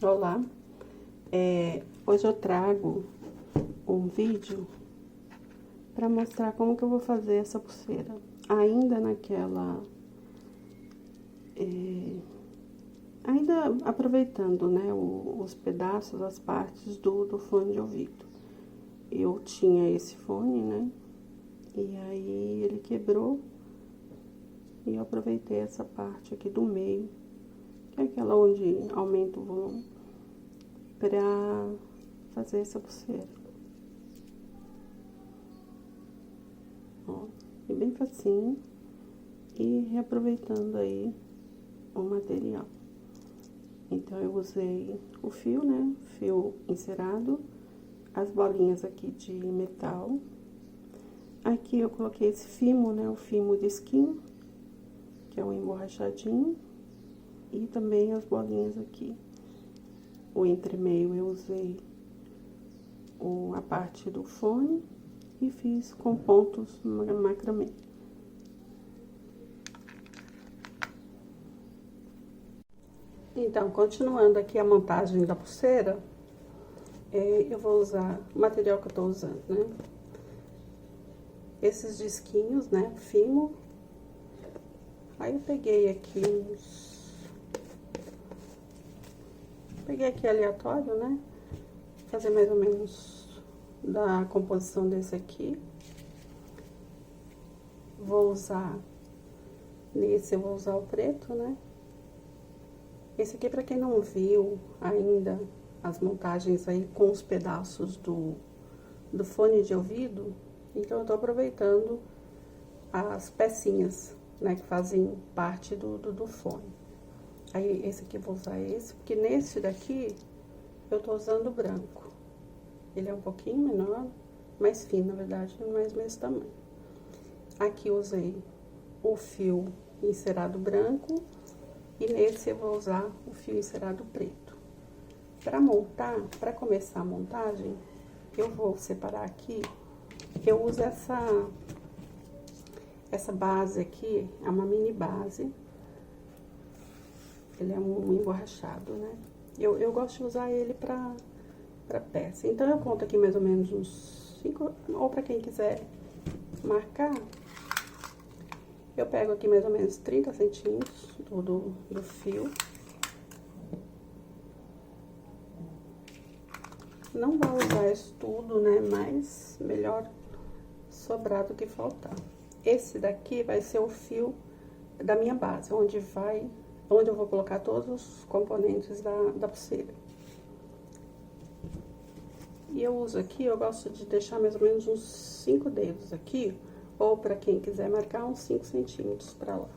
Olá, hoje eu trago um vídeo para mostrar como que eu vou fazer essa pulseira. Ainda ainda aproveitando, né, os pedaços, as partes do fone de ouvido. Eu tinha esse fone, né, e aí ele quebrou e eu aproveitei essa parte aqui do meio, que é aquela onde aumenta o volume, pra fazer essa pulseira. Ó, é bem facinho e reaproveitando aí o material. Então, eu usei o fio, né, fio encerado, as bolinhas aqui de metal. Aqui eu coloquei esse fimo, né, o fimo de skin, que é um emborrachadinho, e também as bolinhas aqui. O entremeio eu usei a parte do fone e fiz com pontos macramê. Então, continuando aqui a montagem da pulseira, eu vou usar o material que eu tô usando, né? Esses disquinhos, né, fimo. Aí eu peguei aqui Peguei aqui aleatório, né? Fazer mais ou menos da composição desse aqui. Vou usar, nesse eu vou usar o preto, né? Esse aqui, pra quem não viu ainda as montagens aí com os pedaços do fone de ouvido, então eu tô aproveitando as pecinhas, né, que fazem parte do fone. Aí, esse aqui eu vou usar esse, porque nesse daqui eu tô usando o branco. Ele é um pouquinho menor, mais fino, na verdade, mais mesmo tamanho. Aqui eu usei o fio encerado branco e nesse eu vou usar o fio encerado preto. Pra montar, pra começar a montagem, eu vou separar aqui, eu uso essa base aqui, é uma mini base. Ele é um emborrachado, né? Eu gosto de usar ele pra peça. Então, eu conto aqui mais ou menos uns 5, ou pra quem quiser marcar, eu pego aqui mais ou menos 30 centímetros do fio. Não vou usar isso tudo, né? Mas melhor sobrar do que faltar. Esse daqui vai ser o fio da minha base, onde eu vou colocar todos os componentes da pulseira. E eu uso aqui, eu gosto de deixar mais ou menos uns 5 dedos aqui, ou pra quem quiser marcar, uns 5 centímetros pra lá.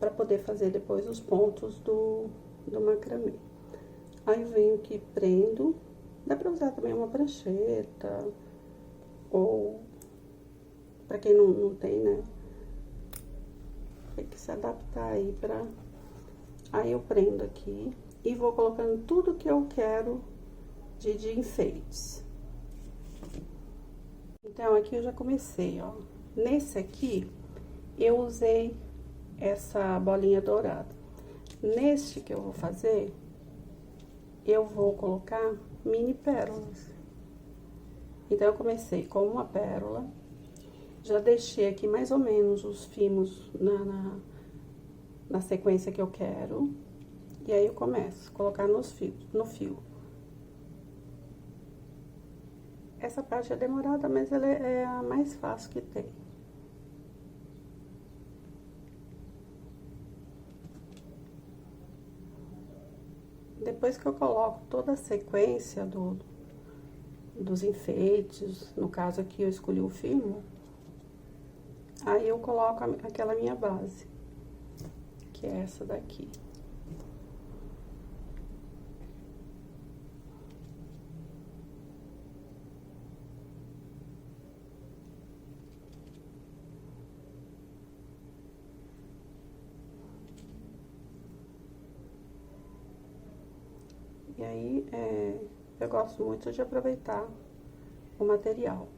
Pra poder fazer depois os pontos do macramê. Aí eu venho aqui, prendo. Dá pra usar também uma prancheta, ou pra quem não tem, né? Tem que se adaptar aí pra... Aí eu prendo aqui e vou colocando tudo que eu quero de enfeites. Então, aqui eu já comecei, ó. Nesse aqui, eu usei essa bolinha dourada. Neste que eu vou fazer, eu vou colocar mini pérolas. Então, eu comecei com uma pérola, já deixei aqui mais ou menos os fimos na sequência que eu quero, e aí eu começo a colocar no fio. Essa parte é demorada, mas ela é a mais fácil que tem. Depois que eu coloco toda a sequência dos enfeites, no caso aqui eu escolhi o fimo, aí eu coloco aquela minha base, que é essa daqui. E aí, eu gosto muito de aproveitar o material.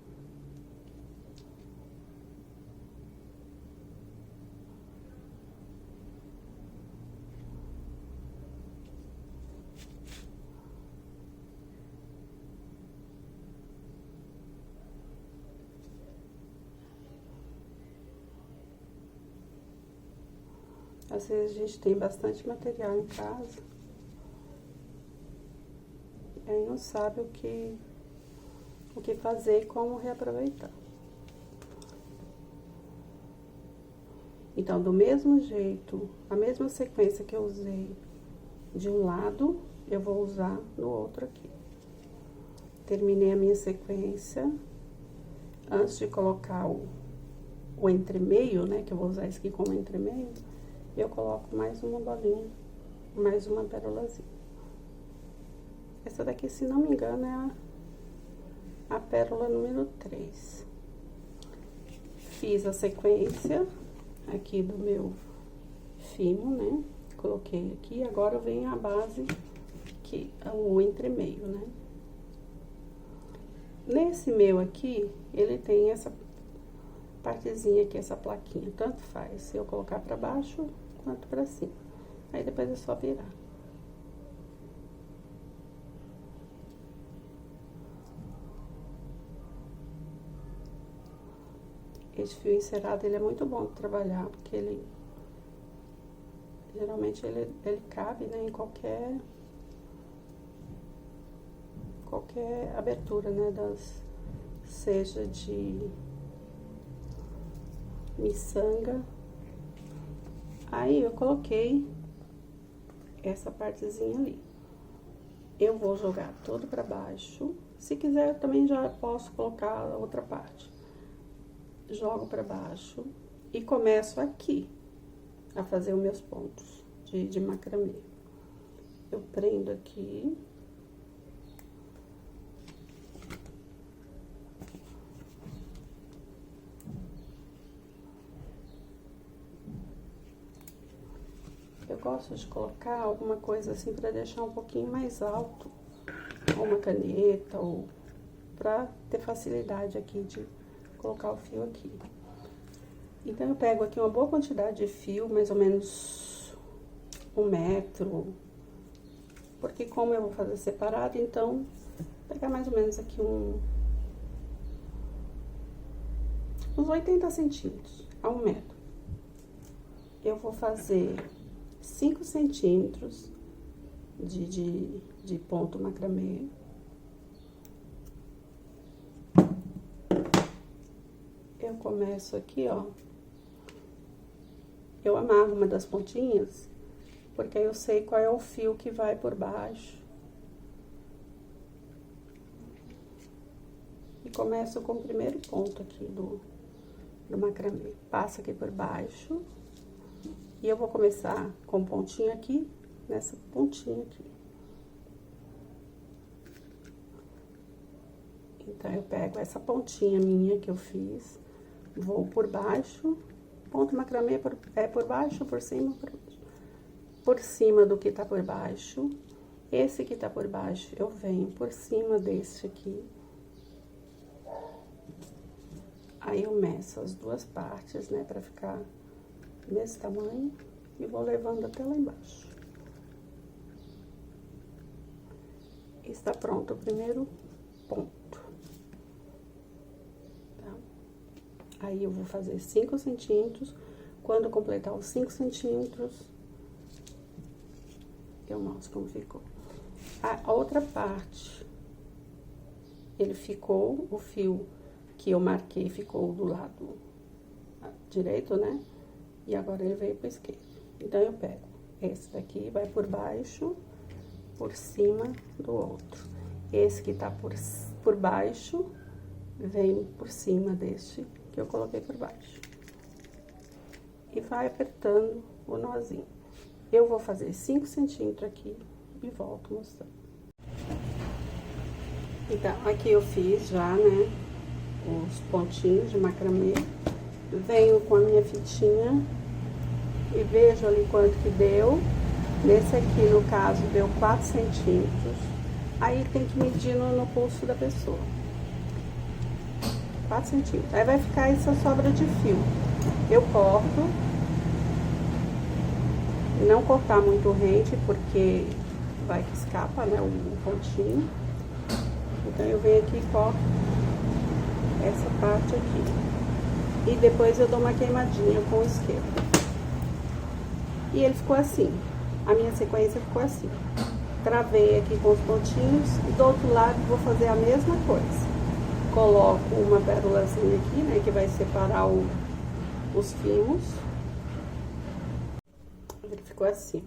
Às vezes a gente tem bastante material em casa e aí não sabe o que fazer e como reaproveitar. Então, do mesmo jeito, a mesma sequência que eu usei de um lado, eu vou usar no outro aqui. Terminei a minha sequência. Antes de colocar o entremeio, né, que eu vou usar isso aqui como entremeio, eu coloco mais uma bolinha, mais uma pérolazinha. Essa daqui, se não me engano, é a pérola número 3. Fiz a sequência aqui do meu fimo, né? Coloquei aqui, agora vem a base, que é o entremeio, né? Nesse meu aqui, ele tem essa partezinha aqui, essa plaquinha, tanto faz se eu colocar pra baixo quanto pra cima. Aí depois é só virar. Esse fio encerado, ele é muito bom de trabalhar, porque ele... Geralmente ele cabe, né, em qualquer abertura, né, seja de miçanga. Aí eu coloquei essa partezinha ali. Eu vou jogar tudo pra baixo. Se quiser, eu também já posso colocar a outra parte. Jogo pra baixo e começo aqui a fazer os meus pontos de macramê. Eu prendo aqui. Eu gosto de colocar alguma coisa assim pra deixar um pouquinho mais alto, ou uma caneta, ou pra ter facilidade aqui de colocar o fio aqui. Então, eu pego aqui uma boa quantidade de fio, mais ou menos 1 metro, porque como eu vou fazer separado, então, vou pegar mais ou menos aqui uns 80 centímetros a 1 metro. Eu vou fazer 5 centímetros de ponto macramê. Eu começo aqui, ó. Eu amarro uma das pontinhas, porque aí eu sei qual é o fio que vai por baixo. E começo com o primeiro ponto aqui do macramê. Passo aqui por baixo. E eu vou começar com pontinho aqui, nessa pontinha aqui. Então, eu pego essa pontinha minha que eu fiz, vou por baixo, ponto macramê é por baixo, por cima, por cima do que tá por baixo. Esse que tá por baixo, eu venho por cima desse aqui. Aí, eu meço as duas partes, né, pra ficar desse tamanho, e vou levando até lá embaixo. Está pronto o primeiro ponto. Tá? Aí, eu vou fazer 5 centímetros. Quando completar os 5 centímetros, eu mostro como ficou. A outra parte, ele ficou, o fio que eu marquei ficou do lado direito, né? E agora ele veio pro esquerdo. Então, eu pego esse daqui, vai por baixo, por cima do outro. Esse que tá por baixo, vem por cima deste que eu coloquei por baixo. E vai apertando o nozinho. Eu vou fazer 5 centímetros aqui e volto mostrando. Então, aqui eu fiz já, né, os pontinhos de macramê. Venho com a minha fitinha e vejo ali quanto que deu. Nesse aqui, no caso, deu 4 centímetros. Aí tem que medir no pulso da pessoa. 4 centímetros. Aí vai ficar essa sobra de fio. Eu corto. Não cortar muito rente, porque vai que escapa, né, o pontinho. Então, eu venho aqui e corto essa parte aqui. E depois eu dou uma queimadinha com o isqueiro. E ele ficou assim. A minha sequência ficou assim. Travei aqui com os pontinhos e do outro lado vou fazer a mesma coisa. Coloco uma pérolazinha aqui, né, que vai separar os fios. Ele ficou assim.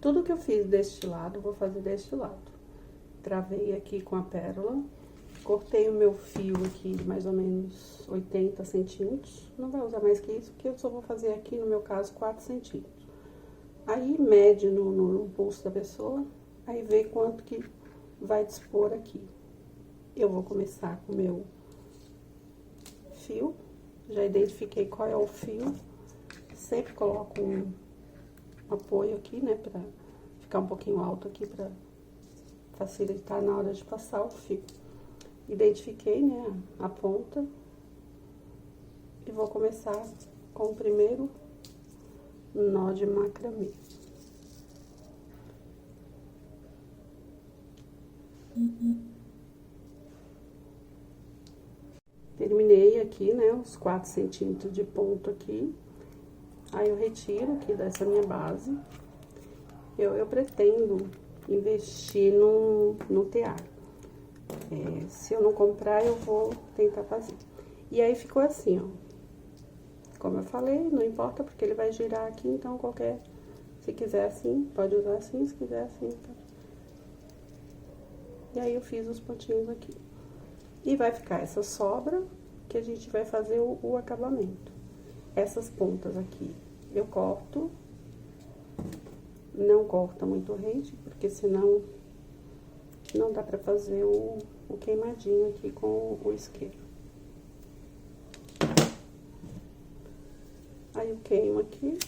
Tudo que eu fiz deste lado, vou fazer deste lado. Travei aqui com a pérola. Cortei o meu fio aqui de mais ou menos 80 centímetros. Não vai usar mais que isso, porque eu só vou fazer aqui, no meu caso, 4 centímetros. Aí, mede no pulso da pessoa, aí vê quanto que vai dispor aqui. Eu vou começar com o meu fio. Já identifiquei qual é o fio. Sempre coloco um apoio aqui, né, pra ficar um pouquinho alto aqui, pra facilitar na hora de passar o fio. Identifiquei, né, a ponta. E vou começar com o primeiro nó de macramê. Terminei aqui, né, os 4 centímetros de ponto aqui. Aí, eu retiro aqui dessa minha base. Eu pretendo investir no tear. Se eu não comprar, eu vou tentar fazer. E aí, ficou assim, ó. Como eu falei, não importa, porque ele vai girar aqui, então se quiser assim, pode usar assim, se quiser assim, tá? E aí, eu fiz os pontinhos aqui. E vai ficar essa sobra que a gente vai fazer o acabamento. Essas pontas aqui, eu corto. Não corta muito rente, porque senão não dá pra fazer o queimadinho aqui com o isqueiro. Aí, eu queimo aqui.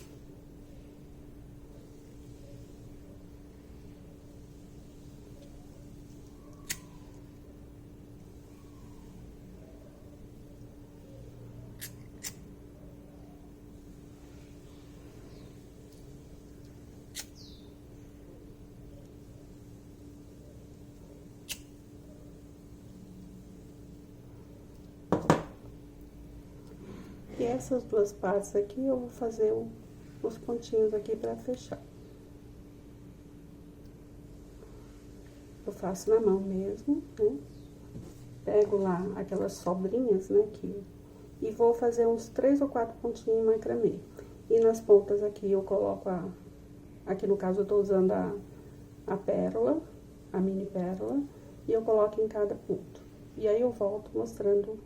E essas duas partes aqui, eu vou fazer os pontinhos aqui pra fechar. Eu faço na mão mesmo, né? Pego lá aquelas sobrinhas, né, e vou fazer uns 3 ou 4 pontinhos em macramê. E nas pontas aqui, eu coloco aqui no caso, eu tô usando a pérola, a mini pérola, e eu coloco em cada ponto. E aí, eu volto mostrando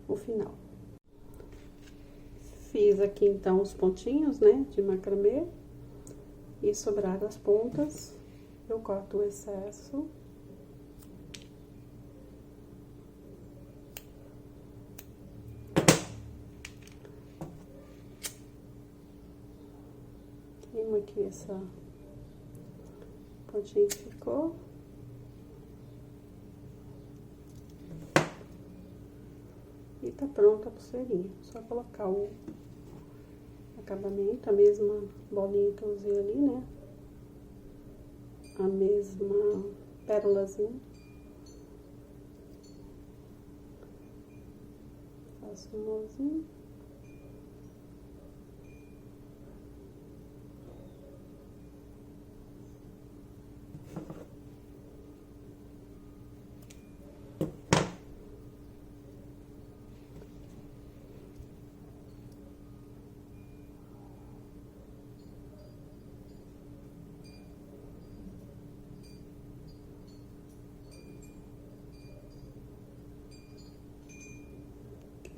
o final. Fiz aqui, então, os pontinhos, né, de macramê. E sobraram as pontas, eu corto o excesso. Queimo aqui essa pontinha que ficou. E tá pronta a pulseirinha. Só colocar o acabamento, a mesma bolinha que eu usei ali, né? A mesma pérolazinha. Faço um nozinho.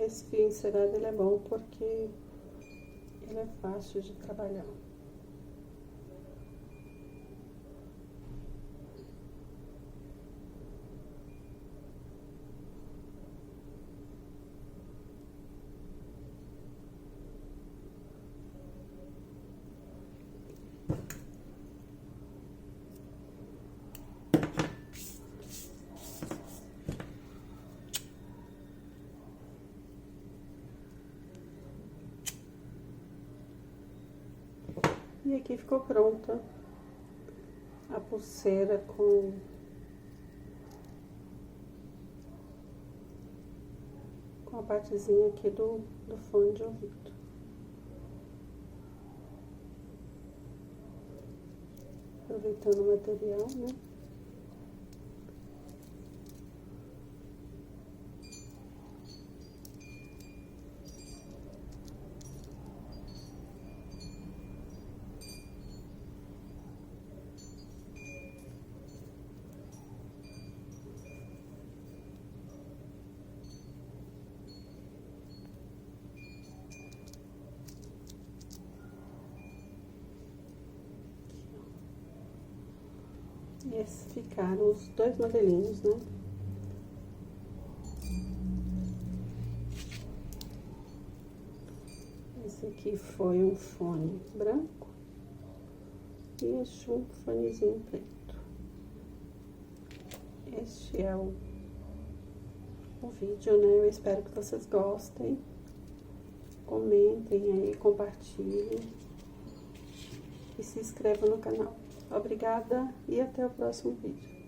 Esse fio encerado, ele é bom porque ele é fácil de trabalhar. E aqui ficou pronta a pulseira com a partezinha aqui do fone de ouvido. aproveitando o material, né? E esses ficaram os dois modelinhos, né? Esse aqui foi um fone branco e este um fonezinho preto. Este é o vídeo, né? Eu espero que vocês gostem. Comentem aí, compartilhem e se inscrevam no canal. Obrigada e até o próximo vídeo.